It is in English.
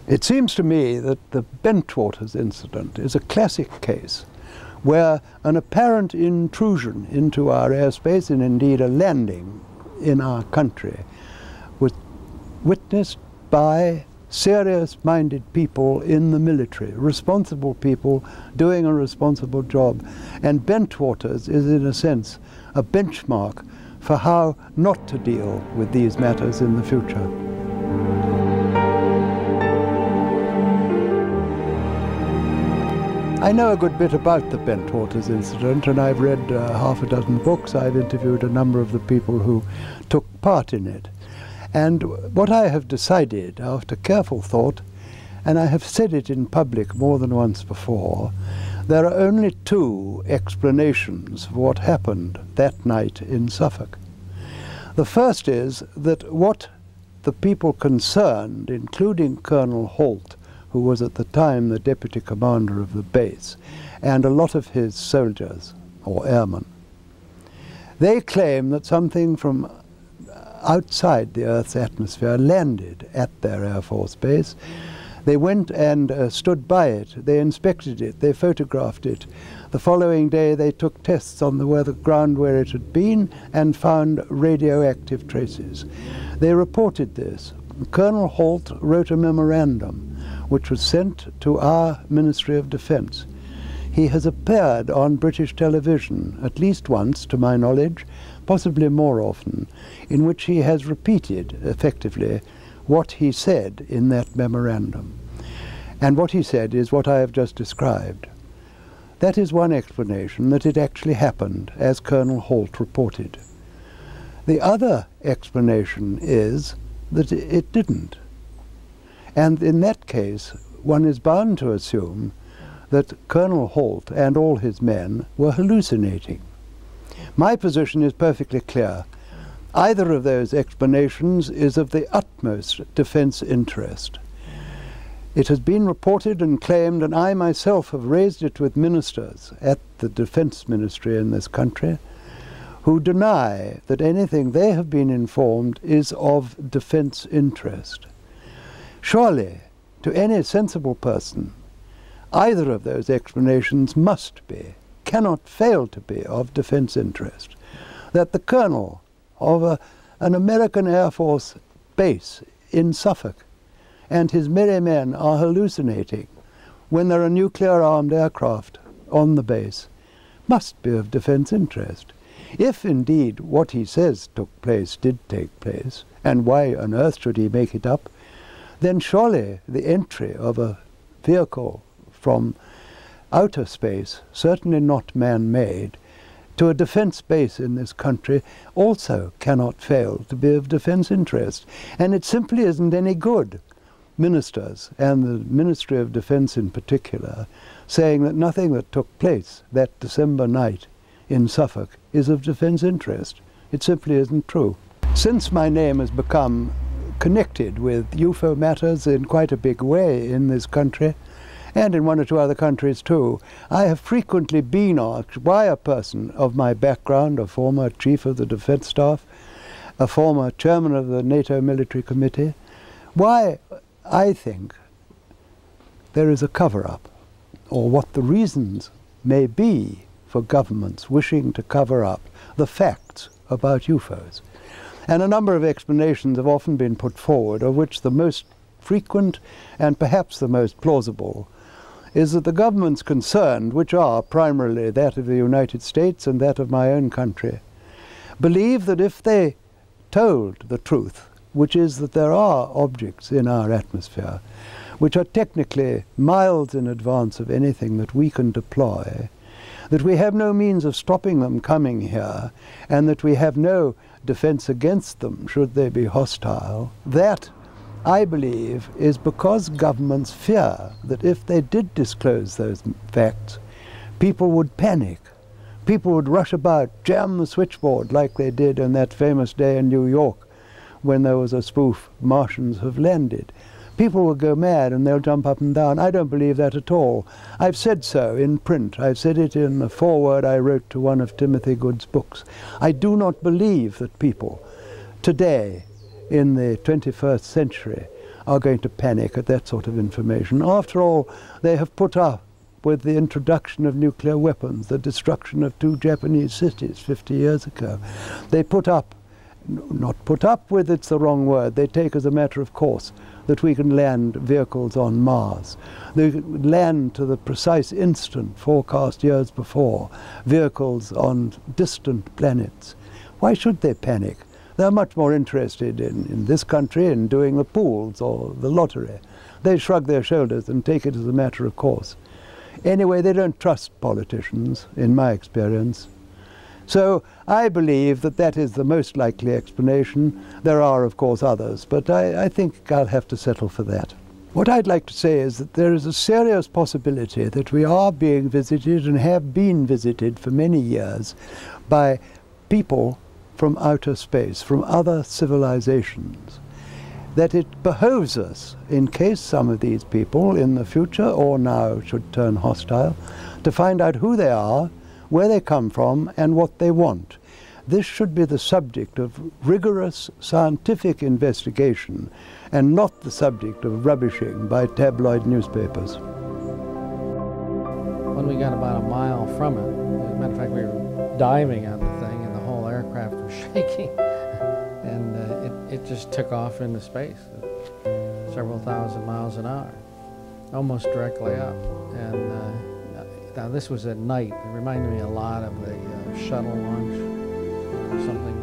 It seems to me that the Bentwaters Incident is a classic case where an apparent intrusion into our airspace, and indeed a landing in our country, was witnessed by serious-minded people in the military, responsible people doing a responsible job. And Bentwaters is, in a sense, a benchmark for how not to deal with these matters in the future. I know a good bit about the Bentwaters Incident, and I've read half a dozen books. I've interviewed a number of the people who took part in it. And what I have decided, after careful thought, and I have said it in public more than once before, there are only two explanations for what happened that night in Suffolk. The first is that what the people concerned, including Colonel Holt, who was at the time the deputy commander of the base, and a lot of his soldiers, or airmen, they claim that something from outside the Earth's atmosphere landed at their Air Force base. They went and stood by it, they inspected it, they photographed it. The following day they took tests on the ground where it had been and found radioactive traces. They reported this. Colonel Holt wrote a memorandum which was sent to our Ministry of Defence. He has appeared on British television at least once, to my knowledge, possibly more often, in which he has repeated, effectively, what he said in that memorandum. And what he said is what I have just described. That is one explanation, that it actually happened, as Colonel Holt reported. The other explanation is that it didn't. And in that case, one is bound to assume that Colonel Holt and all his men were hallucinating. My position is perfectly clear. Either of those explanations is of the utmost defence interest. It has been reported and claimed, and I myself have raised it with ministers at the Defence Ministry in this country, who deny that anything they have been informed is of defence interest. Surely, to any sensible person, either of those explanations must be, cannot fail to be, of defence interest. That the colonel of an American Air Force base in Suffolk and his merry men are hallucinating when there are nuclear-armed aircraft on the base must be of defence interest. If indeed what he says took place did take place, and why on earth should he make it up, then surely the entry of a vehicle from outer space, certainly not man-made, to a defence base in this country also cannot fail to be of defence interest. And it simply isn't any good, ministers, and the Ministry of Defence in particular, saying that nothing that took place that December night in Suffolk is of defence interest. It simply isn't true. Since my name has become connected with UFO matters in quite a big way in this country, and in one or two other countries too, I have frequently been asked why a person of my background, a former chief of the defence staff, a former chairman of the NATO military committee, why I think there is a cover-up, or what the reasons may be for governments wishing to cover up the facts about UFOs. And a number of explanations have often been put forward, of which the most frequent and perhaps the most plausible is that the governments concerned, which are primarily that of the United States and that of my own country, believe that if they told the truth, which is that there are objects in our atmosphere which are technically miles in advance of anything that we can deploy, that we have no means of stopping them coming here, and that we have no defence against them should they be hostile, that, I believe, is because governments fear that if they did disclose those facts, people would panic. People would rush about, jam the switchboard like they did on that famous day in New York when there was a spoof, Martians have landed. People will go mad and they'll jump up and down. I don't believe that at all. I've said so in print. I've said it in the foreword I wrote to one of Timothy Good's books. I do not believe that people today, in the 21st century, are going to panic at that sort of information. After all, they have put up with the introduction of nuclear weapons, the destruction of 2 Japanese cities 50 years ago. They put up, not put up with, it's the wrong word, they take as a matter of course that we can land vehicles on Mars. They can land to the precise instant forecast years before, vehicles on distant planets. Why should they panic? They're much more interested in this country in doing the pools or the lottery. They shrug their shoulders and take it as a matter of course. Anyway, they don't trust politicians, in my experience. So I believe that that is the most likely explanation. There are, of course, others, but I think I'll have to settle for that. What I'd like to say is that there is a serious possibility that we are being visited and have been visited for many years by people from outer space, from other civilizations. That it behoves us, in case some of these people in the future or now should turn hostile, to find out who they are, where they come from, and what they want. This should be the subject of rigorous scientific investigation and not the subject of rubbishing by tabloid newspapers. When we got about a mile from it, as a matter of fact, we were diving on the thing and the whole aircraft was shaking. And it just took off into space at several thousand miles an hour, almost directly up. And now this was at night. It reminded me a lot of the shuttle launch or something